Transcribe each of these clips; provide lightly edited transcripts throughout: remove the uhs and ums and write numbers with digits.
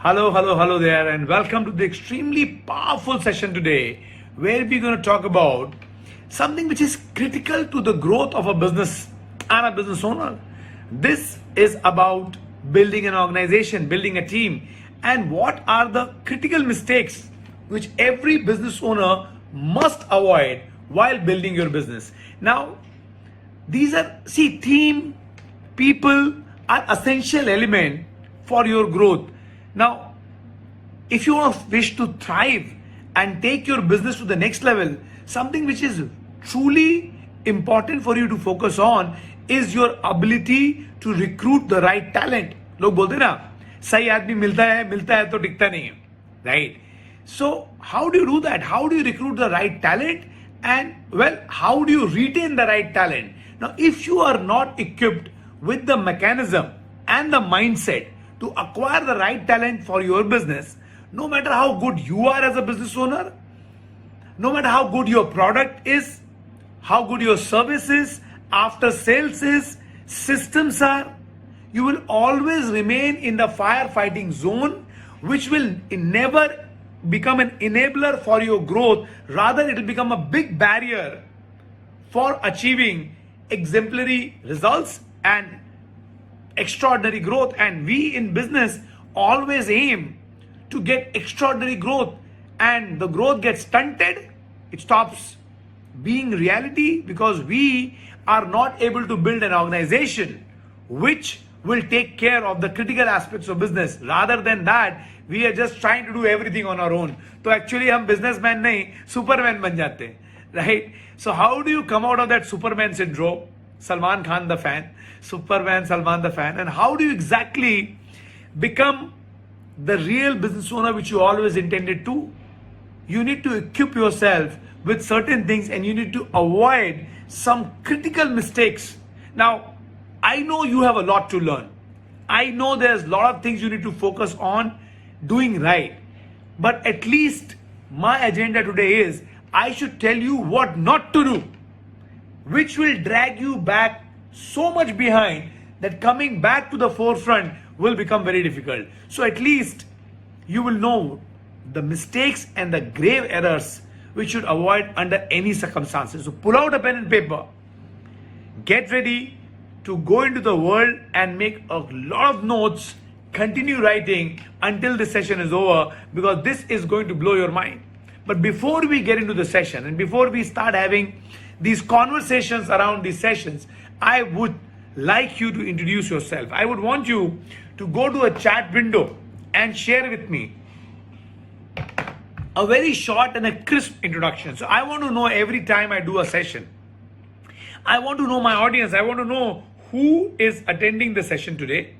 Hello there, and welcome to the extremely powerful session today where we're going to talk about something which is critical to the growth of a business and a business owner. This is about building an organization, building a team, and what are the critical mistakes which every business owner must avoid while building your business. Now, team, people are essential element for your growth. Now, if you wish to thrive and take your business to the next level, something which is truly important for you to focus on is your ability to recruit the right talent. लोग बोलते हैं ना, सही आदमी मिलता है तो टिकता नहीं है, right? So how do you do that? How do you recruit the right talent? And well, how do you retain the right talent? Now, if you are not equipped with the mechanism and the mindset to acquire the right talent for your business, no matter how good you are as a business owner, no matter how good your product is, how good your service is, after sales is, systems are, you will always remain in the firefighting zone, which will never become an enabler for your growth. Rather, it will become a big barrier for achieving exemplary results and extraordinary growth. And we in business always aim to get extraordinary growth, and the growth gets stunted. It stops being reality because we are not able to build an organization which will take care of the critical aspects of business. Rather than that, we are just trying to do everything on our own. So actually हम businessman नहीं, superman बन जाते हैं, right? So how do you come out of that Superman syndrome? Salman Khan the fan, Superman Salman the fan. And how do you exactly become the real business owner which you always intended to? You need to equip yourself with certain things, and you need to avoid some critical mistakes. Now, I know you have a lot to learn. I know there's a lot of things you need to focus on doing right. But at least my agenda today is I should tell you what not to do, which will drag you back so much behind that coming back to the forefront will become very difficult. So at least you will know the mistakes and the grave errors which you should avoid under any circumstances. So pull out a pen and paper, get ready to go into the world and make a lot of notes. Continue writing until the session is over, because this is going to blow your mind. But before we get into the session and before we start having these conversations around these sessions, I would like you to introduce yourself. I would want you to go to a chat window and share with me a very short and a crisp introduction. So I want to know every time I do a session, I want to know my audience. I want to know who is attending the session today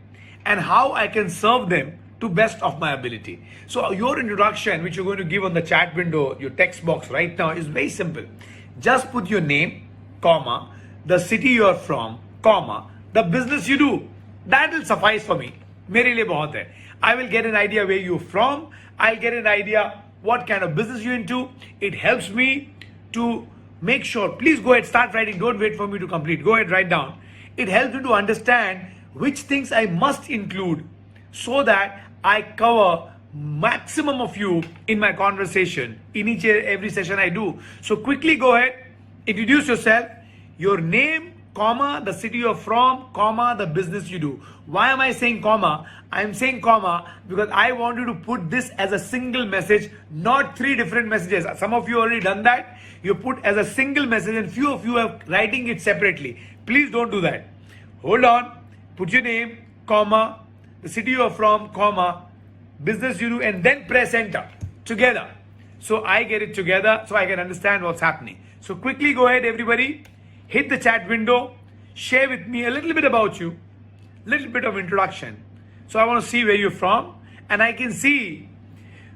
and how I can serve them to best of my ability. So your introduction, which you're going to give on the chat window, your text box right now, is very simple. Just put your name, comma, the city you're from, comma, the business you do. That will suffice for me. मेरे लिए बहुत है. I will get an idea where you're from. I'll get an idea what kind of business you're into. It helps me to make sure. Please go ahead, start writing. Don't wait for me to complete. Go ahead, write down. It helps me to understand which things I must include so that I cover maximum of you in my conversation in each and every session I do. So quickly go ahead, introduce yourself, your name, comma, the city you're from, comma, the business you do. Why am I saying comma? I'm saying comma because I want you to put this as a single message, not three different messages. Some of you already done that. You put as a single message and few of you are writing it separately. Please don't do that. Hold on. Put your name, comma, the city you're from, comma, business you do, and then press enter together. So I get it together so I can understand what's happening. So quickly go ahead, everybody. Hit the chat window. Share with me a little bit about you. Little bit of introduction. So I want to see where you're from. And I can see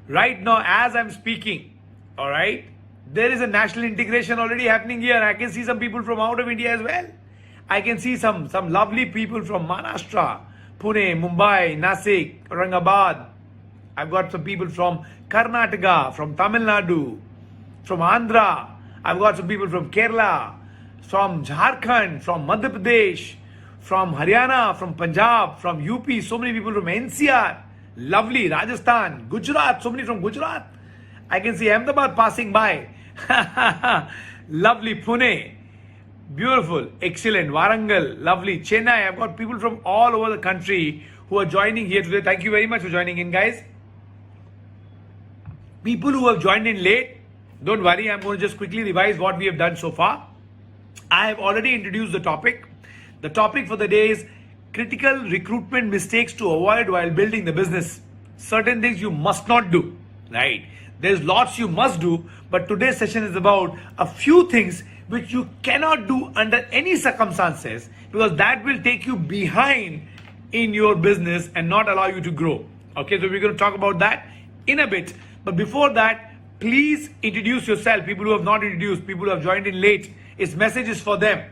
right now as I'm speaking, all right, there is a national integration already happening here. And I can see some people from out of India as well. I can see some lovely people from Maharashtra, Pune, Mumbai, Nasik, Aurangabad. I've got some people from Karnataka, from Tamil Nadu, from Andhra. I've got some people from Kerala, from Jharkhand, from Madhya Pradesh, from Haryana, from Punjab, from UP. So many people from NCR. Lovely. Rajasthan, Gujarat, so many from Gujarat. I can see Ahmedabad passing by. Lovely. Pune. Beautiful. Excellent. Warangal. Lovely. Chennai. I've got people from all over the country who are joining here today. Thank you very much for joining in, guys. People who have joined in late, don't worry. I'm going to just quickly revise what we have done so far. I have already introduced the topic. The topic for the day is critical recruitment mistakes to avoid while building the business. Certain things you must not do, right? There's lots you must do, but today's session is about a few things which you cannot do under any circumstances, because that will take you behind in your business and not allow you to grow. Okay, so we're going to talk about that in a bit. But before that, please introduce yourself. People who have not introduced, people who have joined in late, its message is for them.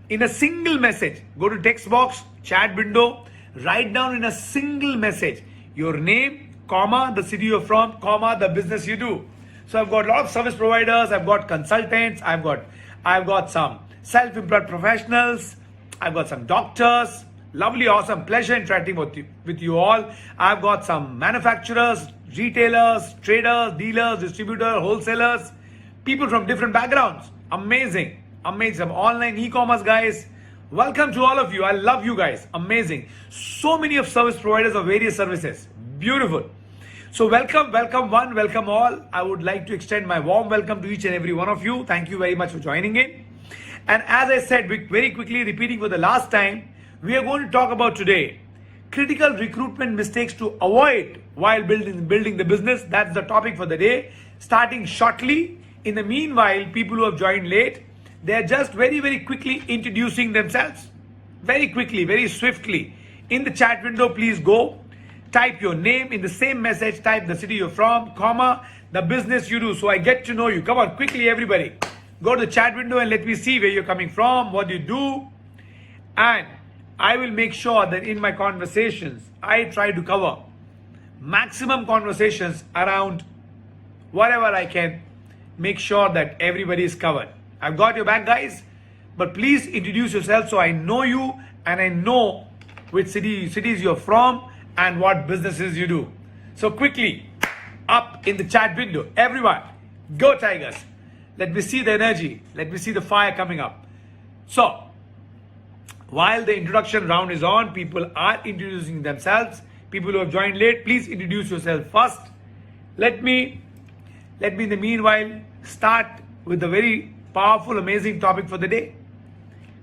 In a single message, go to text box, chat window, write down in a single message your name, comma, the city you're from, comma, the business you do. So I've got a lot of service providers, I've got consultants, I've got some self-employed professionals, I've got some doctors. Lovely, awesome, pleasure interacting with you all. I've got some manufacturers, retailers, traders, dealers, distributors, wholesalers, people from different backgrounds. Amazing, amazing. Online e-commerce guys. Welcome to all of you. I love you guys. Amazing. So many of service providers of various services. Beautiful. So welcome one, welcome all. I would like to extend my warm welcome to each and every one of you. Thank you very much for joining in. And as I said, very quickly repeating for the last time, we are going to talk about today critical recruitment mistakes to avoid while building the business. That's the topic for the day. Starting shortly. In the meanwhile, people who have joined late, they are just very quickly introducing themselves. Very quickly, very swiftly. In the chat window, please go. Type your name in the same message. Type the city you're from, comma, the business you do. So I get to know you. Come on, quickly, everybody. Go to the chat window and let me see where you're coming from, what you do. And I will make sure that in my conversations, I try to cover maximum conversations around whatever I can. Make sure that everybody is covered. I've got your back, guys, but please introduce yourself so I know you and I know which cities you're from and what businesses you do. So quickly, up in the chat window, everyone, go Tigers. Let me see the energy. Let me see the fire coming up. So, while the introduction round is on, people are introducing themselves. People who have joined late, please introduce yourself first. Let me in the meanwhile start with the very powerful, amazing topic for the day.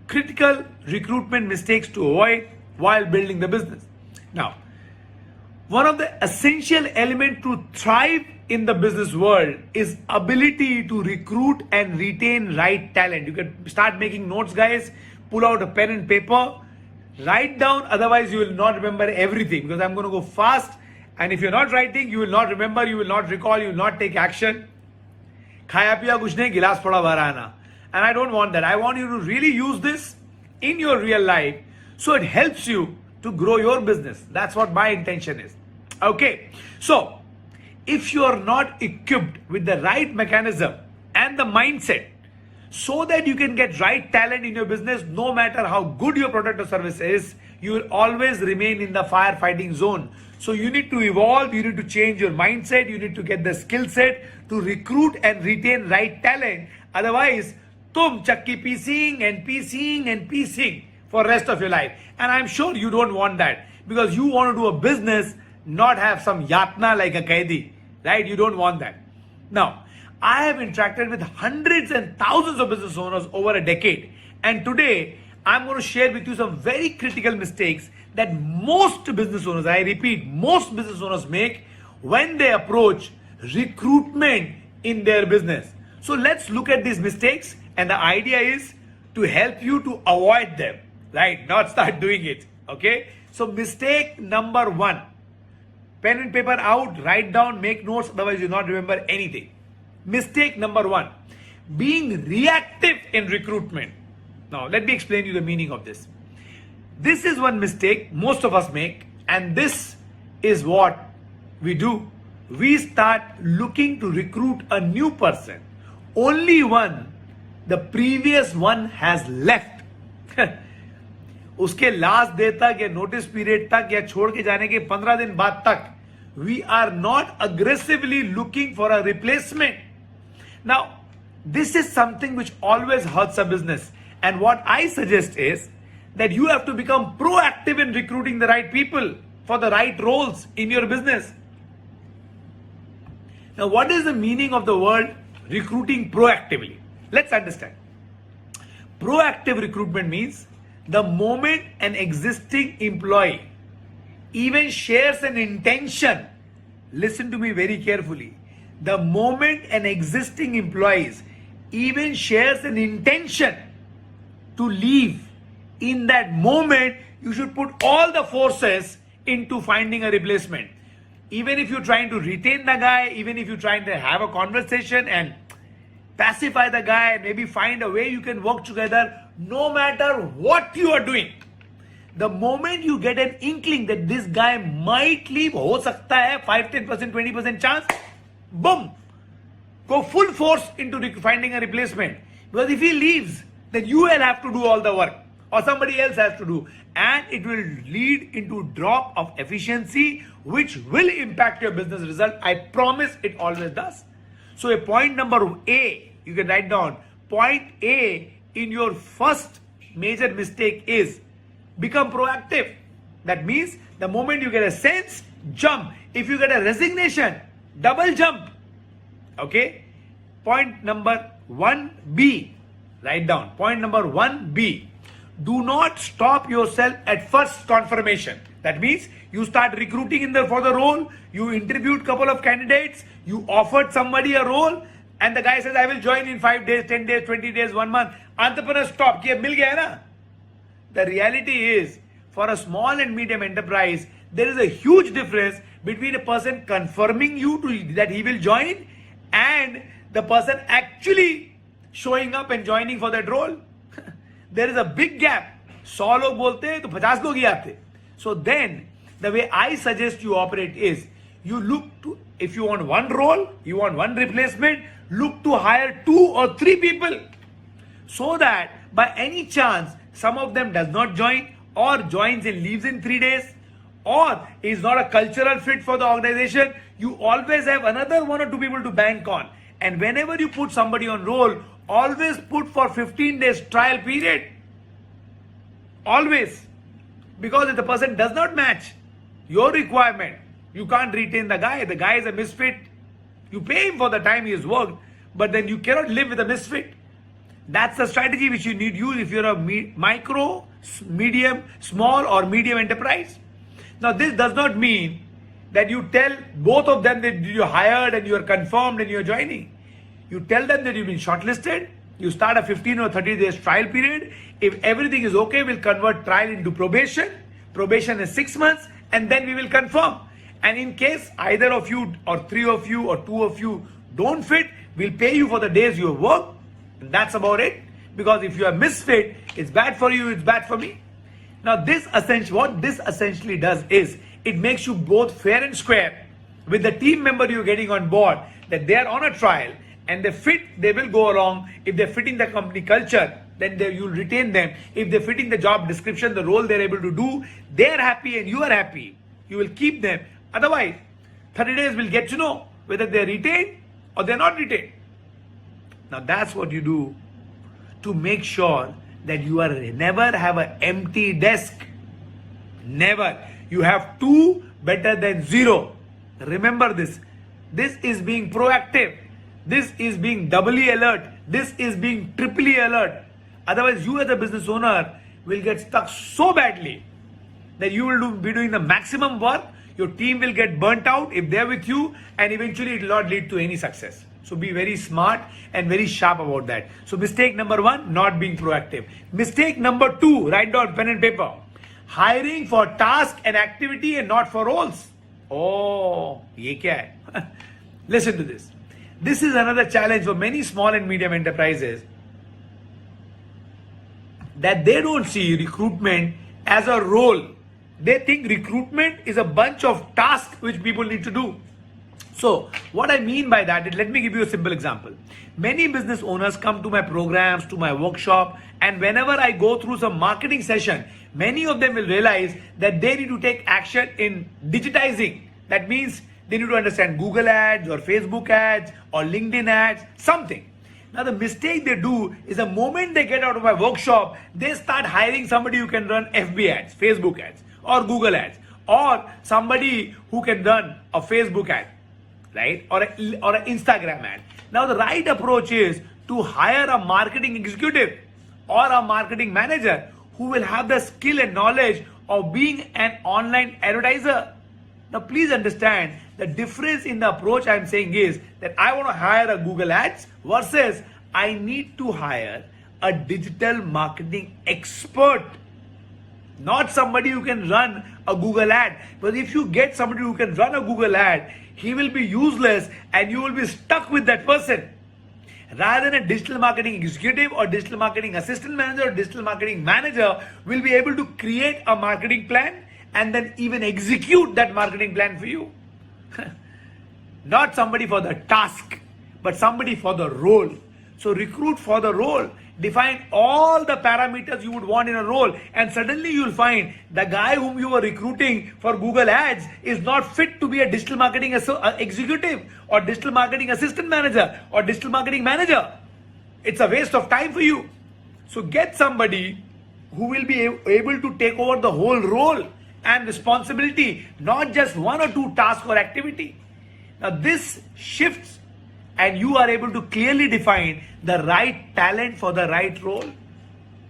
Critical recruitment mistakes to avoid while building the business. Now, one of the essential elements to thrive in the business world is ability to recruit and retain right talent. You can start making notes, guys. Pull out a pen and paper. Write down, otherwise you will not remember everything, because I'm going to go fast. And if you're not writing, you will not remember, you will not recall, you will not take action. Khaya piya kuch nahi, gilas pada bhar aana. And I don't want that. I want you to really use this in your real life so it helps you to grow your business. That's what my intention is. Okay. So, if you are not equipped with the right mechanism and the mindset so that you can get right talent in your business, no matter how good your product or service is, you will always remain in the firefighting zone. So you need to evolve, you need to change your mindset, you need to get the skill set to recruit and retain right talent. Otherwise, tum chakki piecing for rest of your life. And I'm sure you don't want that, because you want to do a business, not have some yatna like a kaidi, right? You don't want that. Now, I have interacted with hundreds and thousands of business owners over a decade. And today, I'm going to share with you some very critical mistakes that most business owners, I repeat, most business owners make when they approach recruitment in their business. So let's look at these mistakes, and the idea is to help you to avoid them, right? Not start doing it, okay? So mistake number one, pen and paper out, write down, make notes, otherwise you'll not remember anything. Mistake number one, being reactive in recruitment. Now, let me explain you the meaning of this. This is one mistake most of us make, and this is what we do. We start looking to recruit a new person, only one the previous one has left. उसके last day तक या notice period तक या छोड़ के जाने के 15 दिन बाद तक We are not aggressively looking for a replacement. Now, this is something which always hurts a business. And what I suggest is that you have to become proactive in recruiting the right people for the right roles in your business. Now, what is the meaning of the word recruiting proactively? Let's understand. Proactive recruitment means the moment an existing employee even shares an intention, listen to me very carefully. The moment an existing employee even shares an intention to leave, in that moment, you should put all the forces into finding a replacement. Even if you're trying to retain the guy, even if you're trying to have a conversation and pacify the guy, maybe find a way you can work together, no matter what you are doing. The moment you get an inkling that this guy might leave, ho sakta hai, 5, 10%, 20% chance, boom, go full force into finding a replacement. Because if he leaves, then you will have to do all the work, or somebody else has to do, and it will lead into drop of efficiency, which will impact your business result. I promise it always does. So a point number A, you can write down, point A in your first major mistake is become proactive. That means the moment you get a sense, jump. If you get a resignation, double jump. Okay? Point number 1B, write down. Point number 1B. Do not stop yourself at first confirmation. That means you start recruiting for the role, you interviewed a couple of candidates, you offered somebody a role, and the guy says, I will join in 5 days, 10 days, 20 days, 1 month. Entrepreneur stop. Ye mil gaya na? The reality is, for a small and medium enterprise, there is a huge difference between a person confirming you that he will join and the person actually showing up and joining for that role. There is a big gap. 100 log bolte hain, to 50 log hi aate. So then, the way I suggest you operate is, you look to, if you want one role, you want one replacement, look to hire 2 or 3 people. So that by any chance, some of them does not join, or joins and leaves in 3 days, or is not a cultural fit for the organization, you always have another 1 or 2 people to bank on. And whenever you put somebody on roll, always put for 15 days trial period. Always. Because if the person does not match your requirement, you can't retain the guy. The guy is a misfit. You pay him for the time he has worked, but then you cannot live with a misfit. That's the strategy which you need to use if you're a micro, medium, small or medium enterprise. Now this does not mean that you tell both of them that you hired and you are confirmed and you are joining. You tell them that you've been shortlisted. You start a 15 or 30 days trial period. If everything is okay, we'll convert trial into probation. Probation is 6 months, and then we will confirm. And in case either of you or 3 of you or 2 of you don't fit, we'll pay you for the days you have worked. And that's about it. Because if you are misfit, it's bad for you, it's bad for me. Now what this essentially does is, it makes you both fair and square with the team member you're getting on board, that they are on a trial and they fit, they will go along. If they're fitting the company culture, then you'll retain them. If they're fitting the job description, the role they're able to do, they're happy and you are happy. You will keep them. Otherwise, 30 days will get to know whether they're retained or they're not retained. Now that's what you do to make sure that you are never have an empty desk. Never. You have 2 better than 0. Remember this. This is being proactive. This is being doubly alert. This is being triply alert. Otherwise, you as a business owner will get stuck so badly that you will be doing the maximum work. Your team will get burnt out if they're with you, and eventually it will not lead to any success. So be very smart and very sharp about that. So mistake number 1, not being proactive. Mistake number 2, write down pen and paper. Hiring for task and activity and not for roles. Oh, ye kya hai? Listen to this. This is another challenge for many small and medium enterprises, that they don't see recruitment as a role. They think recruitment is a bunch of tasks which people need to do. So what I mean by that is, let me give you a simple example. Many business owners come to my programs, to my workshop, and whenever I go through some marketing session, many of them will realize that they need to take action in digitizing That means they need to understand Google ads or Facebook ads or LinkedIn ads, something. Now the mistake they do is the moment they get out of my workshop, they start hiring somebody who can run FB ads, Facebook ads, or Google ads, or somebody who can run a Facebook ad, right? Or an Instagram ad. Now the right approach is to hire a marketing executive or a marketing manager who will have the skill and knowledge of being an online advertiser. Now please understand the difference in the approach I'm saying is that I want to hire a Google ads versus I need to hire a digital marketing expert. Not somebody who can run a Google ad. But if you get somebody who can run a Google ad, he will be useless and you will be stuck with that person. Rather than a digital marketing executive or digital marketing assistant manager or digital marketing manager will be able to create a marketing plan and then even execute that marketing plan for you. Not somebody for the task, but somebody for the role. So recruit for the role. Define all the parameters you would want in a role, and suddenly you'll find the guy whom you were recruiting for Google ads is not fit to be a digital marketing executive or digital marketing assistant manager or digital marketing manager. It's a waste of time for you. So get somebody who will be able to take over the whole role and responsibility, not just one or two tasks or activity. Now this shifts and you are able to clearly define the right talent for the right role.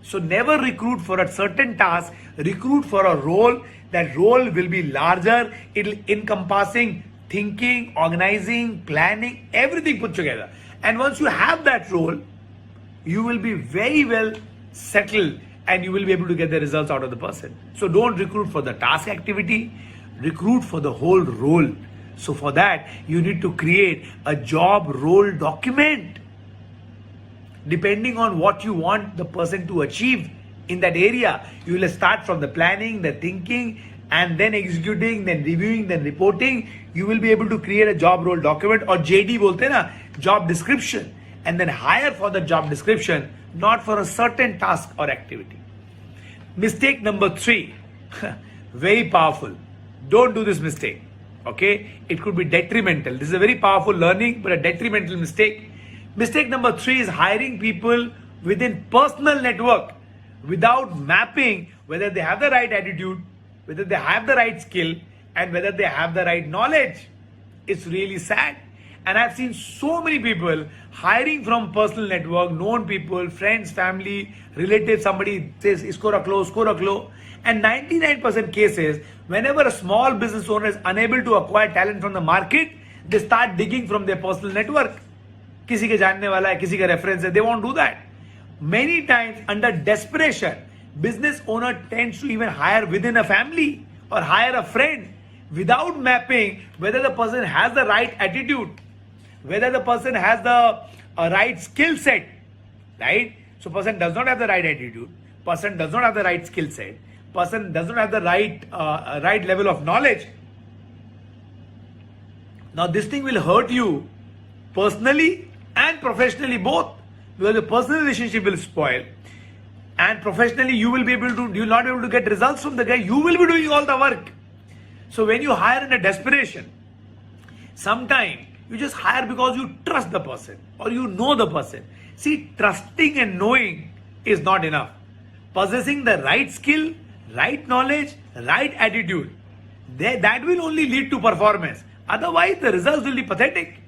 So never recruit for a certain task, recruit for a role. That role will be larger, it'll encompassing thinking, organizing, planning, everything put together. And once you have that role, you will be very well settled and you will be able to get the results out of the person. So don't recruit for the task activity, recruit for the whole role. So for that, you need to create a job role document. Depending on what you want the person to achieve in that area, you will start from the planning, the thinking, and then executing, then reviewing, then reporting. You will be able to create a job role document, or JD bolte na, job description, and then hire for the job description, not for a certain task or activity. Mistake number 3, very powerful. Don't do this mistake. Okay, it could be detrimental. This is a very powerful learning, but a detrimental mistake. Mistake number 3 is hiring people within personal network without mapping whether they have the right attitude, whether they have the right skill, and whether they have the right knowledge. It's really sad. And I've seen so many people hiring from personal network, known people, friends, family, relatives, somebody says, isko rakh lo. And 99% cases, whenever a small business owner is unable to acquire talent from the market, they start digging from their personal network. Kisi ke janne wala hai, kisi ka reference hai, they won't do that. Many times under desperation, business owner tends to even hire within a family or hire a friend without mapping whether the person has the right attitude, whether the person has the right skill set, right? So person does not have the right attitude, person does not have the right skill set, person does not have the right level of knowledge. Now this thing will hurt you personally and professionally both, because the personal relationship will spoil, and professionally you will not be able to get results from the guy. You will be doing all the work. So when you hire in a desperation, sometimes you just hire because you trust the person or you know the person. See, trusting and knowing is not enough. Possessing the right skill, right knowledge, right attitude, that will only lead to performance. Otherwise, the results will be pathetic.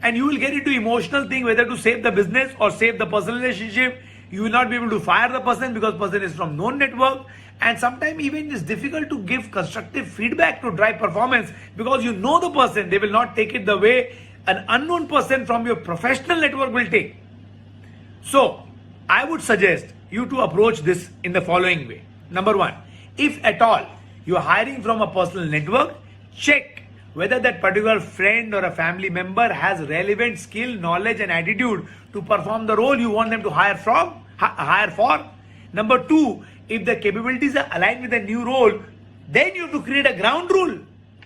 And you will get into emotional thing whether to save the business or save the personal relationship. You will not be able to fire the person because person is from known network. And sometimes even it's difficult to give constructive feedback to drive performance because you know the person. They will not take it the way an unknown person from your professional network will take. So I would suggest you to approach this in the following way. Number 1, if at all you are hiring from a personal network, check whether that particular friend or a family member has relevant skill, knowledge and attitude to perform the role you want them to hire for. Number 2, if the capabilities are aligned with the new role, then you have to create a ground rule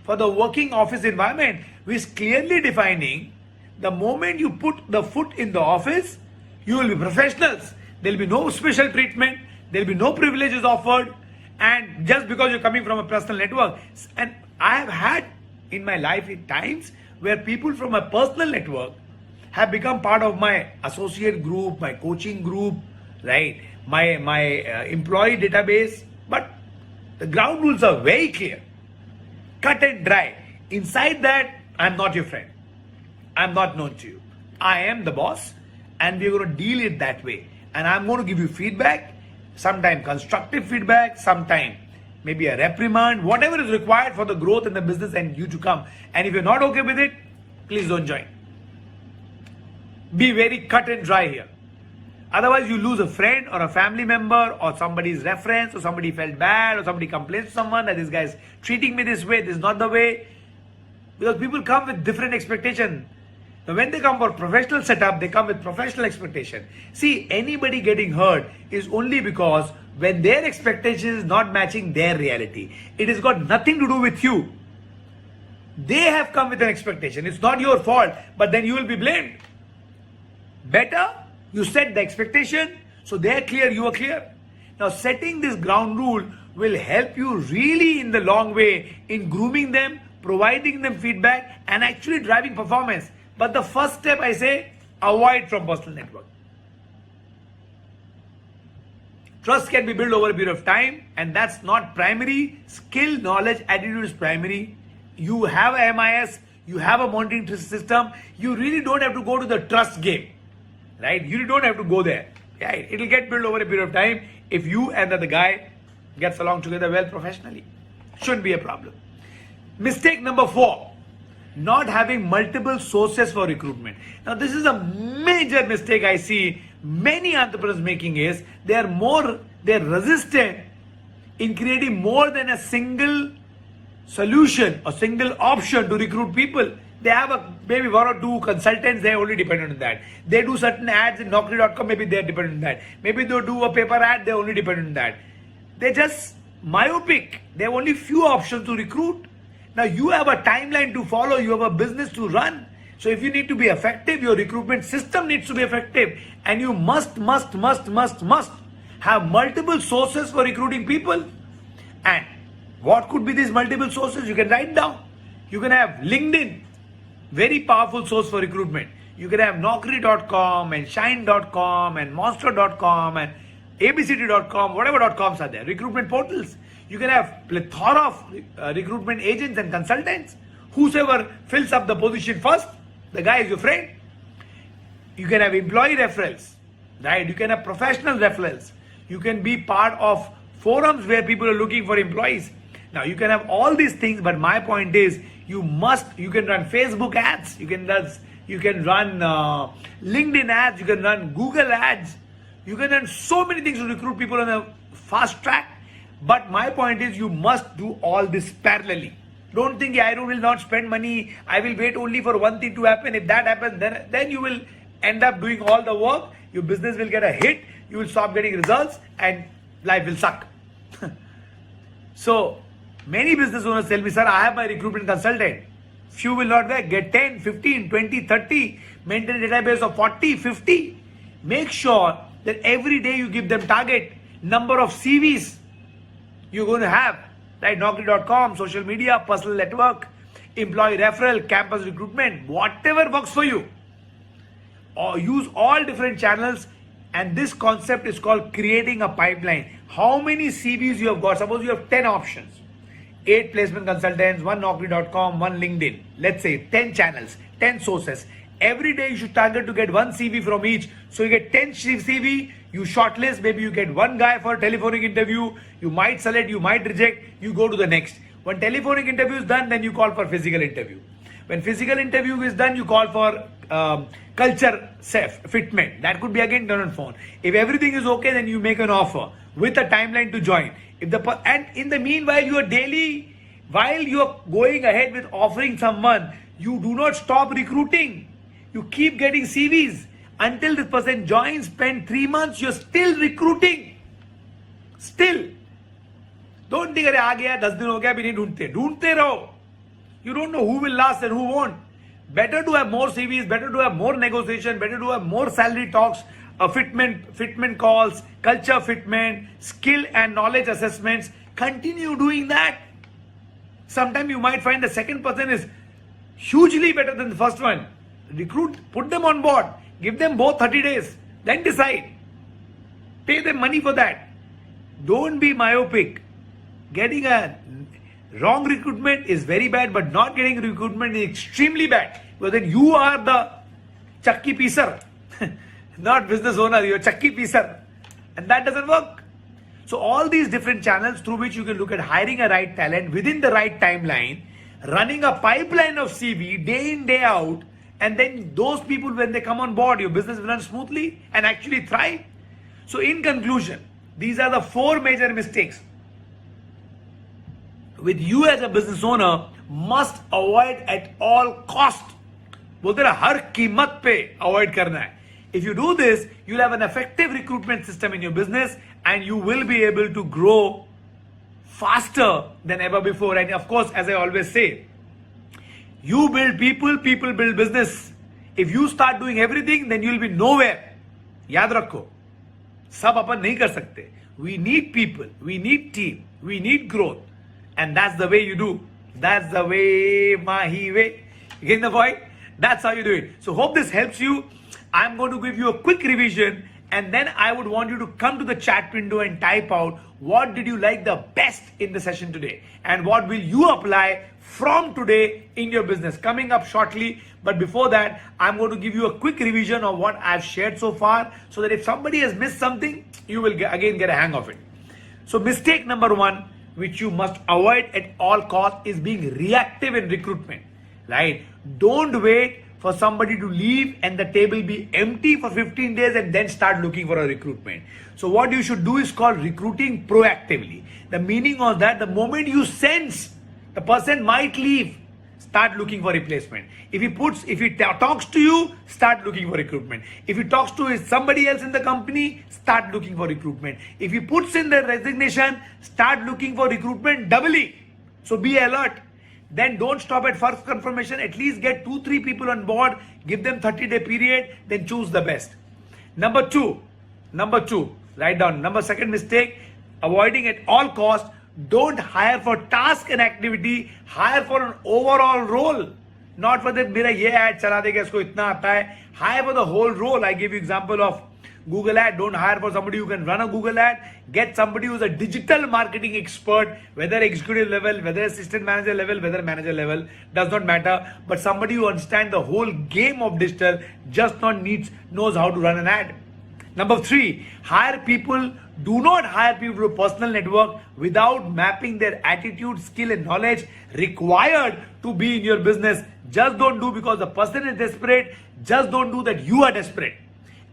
for the working office environment, which is clearly defining the moment you put the foot in the office, you will be professionals. There will be no special treatment, there will be no privileges offered, and just because you're coming from a personal network. And I have had in my life at times where people from my personal network have become part of my associate group, my coaching group, right? My employee database. But the ground rules are very clear, cut and dry. Inside that, I'm not your friend. I'm not known to you. I am the boss, and we're going to deal it that way. And I'm going to give you feedback, sometime constructive feedback, sometime maybe a reprimand, whatever is required for the growth in the business and you to come. And if you're not okay with it, please don't join. Be very cut and dry here. Otherwise, you lose a friend or a family member or somebody's reference, or somebody felt bad, or somebody complains to someone that this guy is treating me this way, this is not the way. Because people come with different expectation. Now, when they come for professional setup, they come with professional expectation. See, anybody getting hurt is only because when their expectation is not matching their reality. It has got nothing to do with you. They have come with an expectation. It's not your fault, but then you will be blamed. Better you set the expectation so they are clear, you are clear. Now, setting this ground rule will help you really in the long way in grooming them, providing them feedback, and actually driving performance. But the first step, I say, avoid from personal network. Trust can be built over a period of time, and that's not primary. Skill, knowledge, attitude is primary. You have a MIS, you have a monitoring system. You really don't have to go to the trust game, right? You don't have to go there. Yeah, it'll get built over a period of time if you and the other guy gets along together well professionally. Shouldn't be a problem. Mistake number 4, not having multiple sources for recruitment. Now, this is a major mistake I see many entrepreneurs making is they're resistant in creating more than a single solution or single option to recruit people. They have maybe 1 or 2 consultants, they're only dependent on that. They do certain ads in Naukri.com, maybe they're dependent on that. Maybe they do a paper ad, they're only dependent on that. They're just myopic. They have only few options to recruit. Now, you have a timeline to follow, you have a business to run. So if you need to be effective, your recruitment system needs to be effective. And you must have multiple sources for recruiting people. And what could be these multiple sources? You can write down. You can have LinkedIn, very powerful source for recruitment. You can have Naukri.com and Shine.com and Monster.com and ABCD.com, whatever .coms are there, recruitment portals. You can have plethora of recruitment agents and consultants. Whosoever fills up the position first, the guy is your friend. You can have employee referrals, right? You can have professional referrals. You can be part of forums where people are looking for employees. Now, you can have all these things, but my point is, you can run Facebook ads, you can run LinkedIn ads, you can run Google ads, you can run so many things to recruit people on a fast track. But my point is, you must do all this parallelly. Don't think I will not spend money, I will wait only for one thing to happen. If that happens, then you will end up doing all the work, your business will get a hit, you will stop getting results, and life will suck. So, many business owners tell me, sir, I have my recruitment consultant. Few will not work. Get 10, 15, 20, 30. Maintain a database of 40, 50. Make sure that every day you give them target number of CVs you're going to have. Right? Naukri.com, social media, personal network, employee referral, campus recruitment, whatever works for you. Or use all different channels. And this concept is called creating a pipeline. How many CVs you have got? Suppose you have 10 options. 8 placement consultants, 1 Naukri.com, 1 LinkedIn. Let's say 10 channels, 10 sources. Every day you should target to get 1 CV from each. So you get 10 CV, you shortlist, maybe you get 1 guy for a telephonic interview. You might select, you might reject, you go to the next. When telephonic interview is done, then you call for physical interview. When physical interview is done, you call for culture fitment. That could be again done on phone. If everything is okay, then you make an offer with a timeline to join. And in the meanwhile, while you are going ahead with offering someone, you do not stop recruiting. You keep getting CVs until this person joins. Spend 3 months, you're still recruiting. Still. Don't think, aa gaya, 10 din ho gaya, abhi nahi dhoondte raho. You don't know who will last and who won't. Better to have more CVs, better to have more negotiation, better to have more salary talks, fitment calls, culture fitment, skill and knowledge assessments. Continue doing that. Sometimes you might find the second person is hugely better than the first one. Recruit, put them on board, give them both 30 days, then decide. Pay them money for that. Don't be myopic. Getting a wrong recruitment is very bad, but not getting recruitment is extremely bad. Because then you are the chakki piecer, not business owner, you're chakki piecer. And that doesn't work. So all these different channels through which you can look at hiring a right talent within the right timeline, running a pipeline of CV day in, day out, and then those people, when they come on board, your business will run smoothly and actually thrive. So in conclusion, these are the 4 major mistakes with you as a business owner must avoid at all cost. बोलते ना हर कीमत पे avoid करना है. If you do this, you'll have an effective recruitment system in your business and you will be able to grow faster than ever before. And of course, as I always say, you build people, people build business. If you start doing everything, then you'll be nowhere. याद रखो, सब अपन नहीं कर सकते. We need people, we need team, we need growth. And that's the way you do. That's the way, mahi way. You get the point? That's how you do it. So hope this helps you. I'm going to give you a quick revision and then I would want you to come to the chat window and type out what did you like the best in the session today and what will you apply from today in your business coming up shortly. But before that, I'm going to give you a quick revision of what I've shared so far so that if somebody has missed something, you will again get a hang of it. So mistake number 1, which you must avoid at all costs, is being reactive in recruitment, right? Don't wait for somebody to leave and the table be empty for 15 days and then start looking for a recruitment. So what you should do is called recruiting proactively. The meaning of that, the moment you sense the person might leave, start looking for replacement. If he talks to you, start looking for recruitment. If he talks to somebody else in the company, start looking for recruitment. If he puts in the resignation, start looking for recruitment doubly. So be alert. Then don't stop at first confirmation. At least get 2-3 people on board. Give them 30-day period. Then choose the best. Number two, write down. Second mistake, avoiding at all costs. Don't hire for task and activity. Hire for an overall role. Not for that, मेरा ये ad चला देगा इसको इतना आता है. Hire for the whole role. I give you example of Google ad. Don't hire for somebody who can run a Google ad. Get somebody who's a digital marketing expert, whether executive level, whether assistant manager level, whether manager level, does not matter. But somebody who understands the whole game of digital, just not knows how to run an ad. Number 3, hire people. Do not hire people to personal network without mapping their attitude, skill and knowledge required to be in your business. Just don't do because the person is desperate. Just don't do that you are desperate.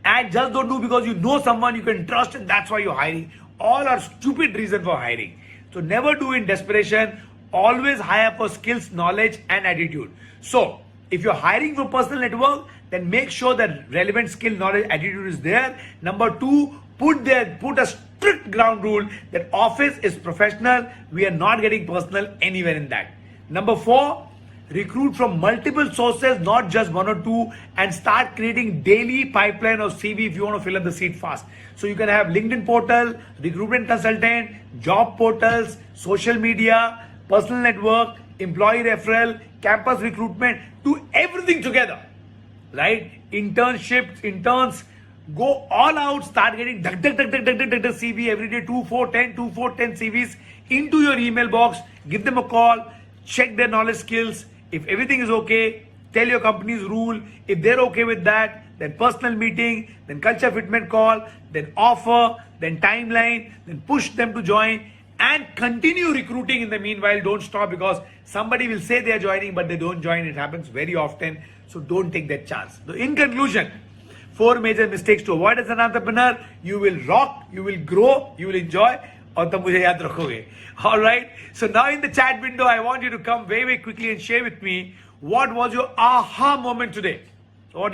And just don't do because you know someone you can trust and that's why you're hiring. All are stupid reason for hiring. So never do in desperation. Always hire for skills, knowledge and attitude. So if you're hiring for personal network, then make sure that relevant skill, knowledge, attitude is there. Number 2, put a strict ground rule that office is professional. We are not getting personal anywhere in that. Number 4, recruit from multiple sources, not just 1 or 2, and start creating daily pipeline of CV if you want to fill up the seat fast. So you can have LinkedIn portal, recruitment consultant, job portals, social media, personal network, employee referral, campus recruitment, do everything together, right? Internships, interns, go all out, start getting CV every day, 2, 4, 10 CVs into your email box, give them a call, check their knowledge skills. If everything is okay, tell your company's rule. If they're okay with that, then personal meeting, then culture fitment call, then offer, then timeline, then push them to join and continue recruiting in the meanwhile. Don't stop because somebody will say they are joining but they don't join. It happens very often. So don't take that chance. So in conclusion, 4 major mistakes to avoid as an entrepreneur. You will rock, you will grow, you will enjoy. और तब मुझे याद रखोगे. All right. So now in the chat window, I want you to come very quickly and share with me what was your aha moment today. What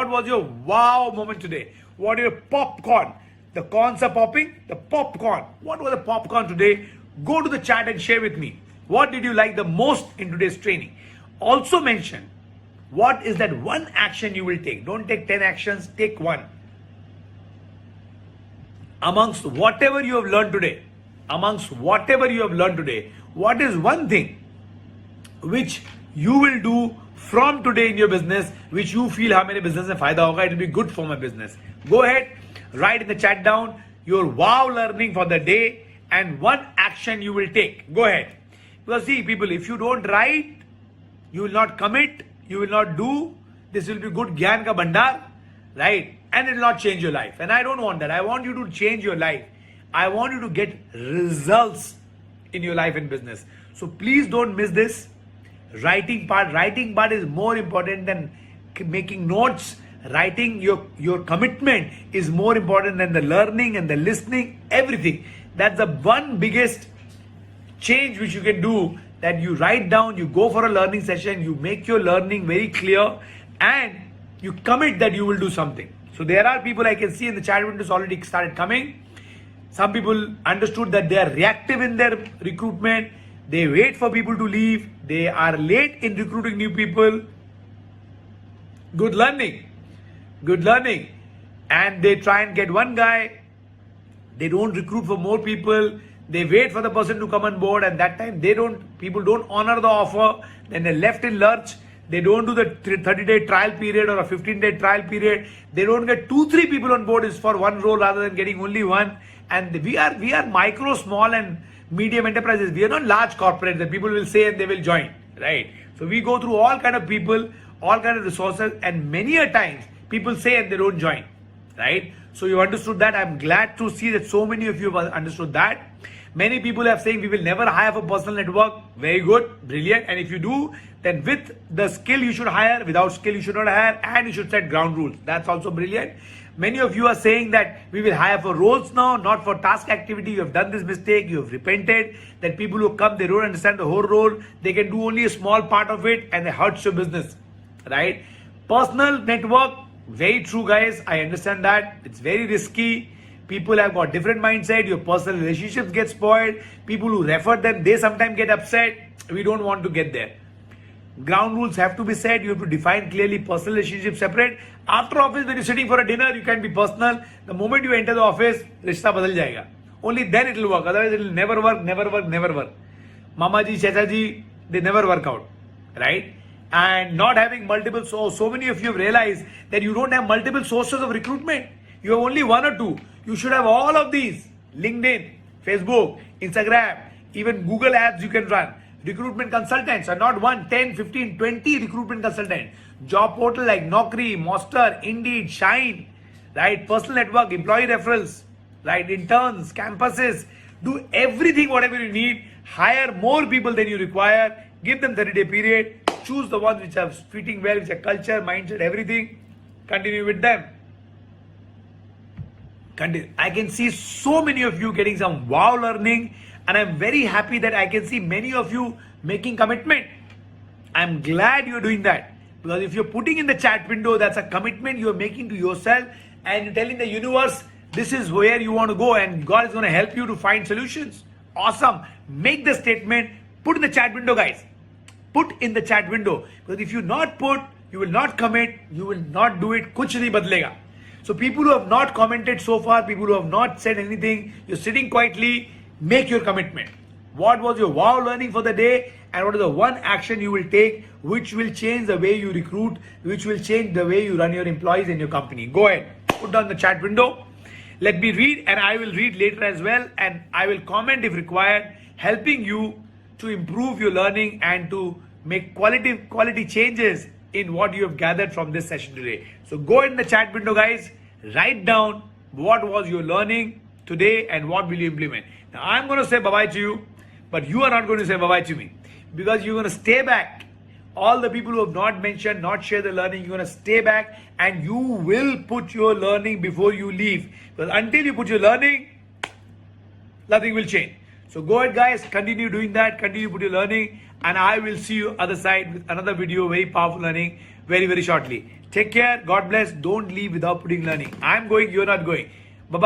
was your wow moment today? What are your popcorn? The corns are popping. The popcorn. What was the popcorn today? Go to the chat and share with me. What did you like the most in today's training? Also mention what is that one action you will take. Don't take 10 actions. Take one. Amongst whatever you have learned today, what is one thing which you will do from today in your business, which you feel हाँ मेरे business में फायदा होगा, it will be good for my business. Go ahead, write in the chat down your wow learning for the day and one action you will take. Go ahead. Because see people, if you don't write, you will not commit, you will not do, this will be good gyan ka bandar, right? And it will not change your life. And I don't want that. I want you to change your life. I want you to get results in your life and business. So please don't miss this. Writing part is more important than making notes. Writing your commitment is more important than the learning and the listening, everything. That's the one biggest change which you can do, that you write down, you go for a learning session, you make your learning very clear and you commit that you will do something. So there are people I can see in the chat windows already started coming. Some people understood that they are reactive in their recruitment. They wait for people to leave. They are late in recruiting new people. Good learning. Good learning. And they try and get one guy. They don't recruit for more people. They wait for the person to come on board, and that time people don't honor the offer. Then they're left in lurch. They don't do the 30-day trial period or a 15-day trial period. They don't get 2-3 people on board is for one role rather than getting only one. And we are micro, small and medium enterprises. We are not large corporates that people will say and they will join, right? So we go through all kind of people, all kind of resources, and many a times people say and they don't join, right? So you understood that. I'm glad to see that so many of you have understood that. Many people have saying we will never hire for personal network. Very good, brilliant. And if you do, then with the skill you should hire, without skill you should not hire, and you should set ground rules. That's also brilliant. Many of you are saying that we will hire for roles now, not for task activity. You have done this mistake, you have repented. That people who come, they don't understand the whole role. They can do only a small part of it and it hurts your business, right? Personal network, very true guys. I understand that. It's very risky. People have got different mindset. Your personal relationships get spoiled. People who refer them, they sometimes get upset. We don't want to get there. Ground rules have to be set. You have to define clearly personal relationships separate. After office, when you're sitting for a dinner, you can be personal. The moment you enter the office, rishta badal jayega. Only then it will work. Otherwise, it will never work, never work, never work. Mama ji, Chacha ji, they never work out, right? And not having multiple sources. So many of you have realized that you don't have multiple sources of recruitment. You have only one or two. You should have all of these. LinkedIn, Facebook, Instagram, even Google ads you can run. Recruitment consultants are not 1, 10, 15, 20 recruitment consultants. Job portal like Naukri, Monster, Indeed, Shine, right? Personal network, employee referrals, right? Interns, campuses. Do everything, whatever you need. Hire more people than you require. Give them 30-day period. Choose the ones which are fitting well, which are culture, mindset, everything. Continue with them. I can see so many of you getting some wow learning, and I'm very happy that I can see many of you making commitment. I'm glad you're doing that, because if you're putting in the chat window, that's a commitment you're making to yourself, and you're telling the universe this is where you want to go, and God is going to help you to find solutions. Awesome. Make the statement, put in the chat window, guys. Put in the chat window, because if you not put, you will not commit, you will not do it, kuch nahi badlega. So people who have not commented so far, people who have not said anything, you're sitting quietly, make your commitment. What was your wow learning for the day, and what is the one action you will take which will change the way you recruit, which will change the way you run your employees in your company? Go ahead, put down the chat window. Let me read, and I will read later as well, and I will comment if required, helping you to improve your learning and to make quality changes in what you have gathered from this session today. So go in the chat window, guys, write down what was your learning today and what will you implement. Now I'm going to say bye-bye to you, but you are not going to say bye-bye to me, because you're going to stay back. All the people who have not mentioned, not share the learning, you're going to stay back and you will put your learning before you leave. Because until you put your learning, nothing will change. So go ahead, guys, continue doing that, continue put your learning, and I will see you other side with another video, very powerful learning, very, very shortly. Take care. God bless. Don't leave without putting learning. I'm going, you're not going.